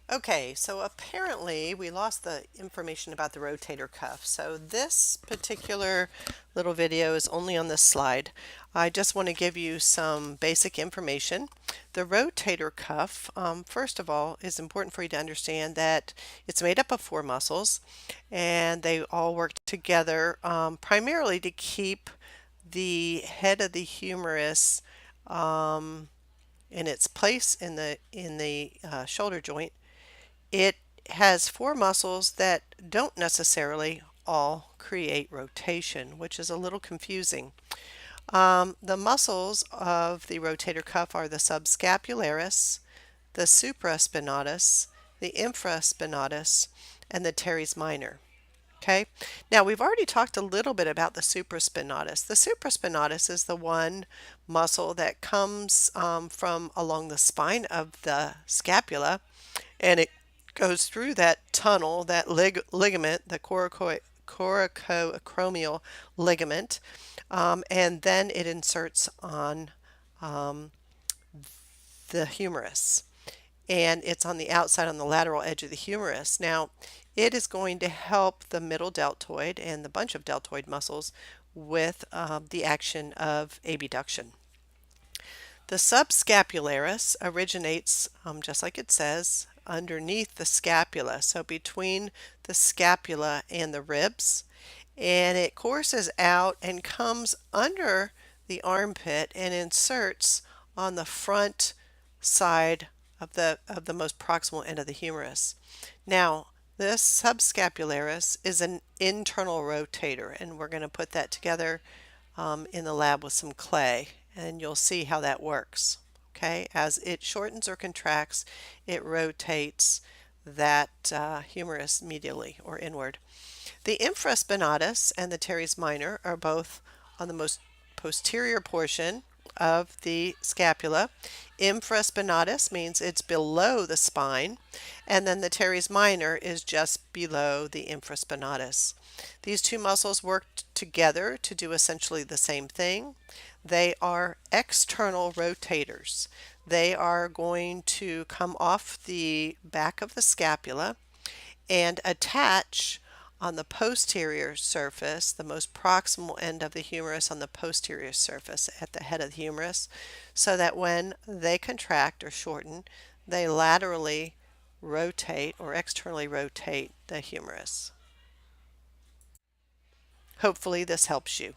Okay, so apparently we lost the information about the rotator cuff. So this particular little video is only on this slide. I just want to give you some basic information. The rotator cuff, first of all, is important for you to understand that it's made up of four muscles and they all work together primarily to keep the head of the humerus in its place in the shoulder joint. It has four muscles that don't necessarily all create rotation, which is a little confusing. The muscles of the rotator cuff are the subscapularis, the supraspinatus, the infraspinatus, and the teres minor. Okay, now we've already talked a little bit about the supraspinatus. The supraspinatus is the one muscle that comes from along the spine of the scapula, and it goes through that tunnel, that ligament, the coracoacromial ligament, and then it inserts on um, the humerus. And it's on the outside, on the lateral edge of the humerus. Now, it is going to help the middle deltoid and the bunch of deltoid muscles with the action of abduction. The subscapularis originates, just like it says, underneath the scapula, so between the scapula and the ribs, and it courses out and comes under the armpit and inserts on the front side of the most proximal end of the humerus. Now, this subscapularis is an internal rotator, and we're going to put that together in the lab with some clay, and you'll see how that works. Okay, as it shortens or contracts, it rotates that humerus medially or inward. The infraspinatus and the teres minor are both on the most posterior portion of the scapula. Infraspinatus means it's below the spine, and then the teres minor is just below the infraspinatus. These two muscles work together to do essentially the same thing. They are external rotators. They are going to come off the back of the scapula and attach on the posterior surface, the most proximal end of the humerus on the posterior surface at the head of the humerus, so that when they contract or shorten, they laterally rotate or externally rotate the humerus. Hopefully this helps you.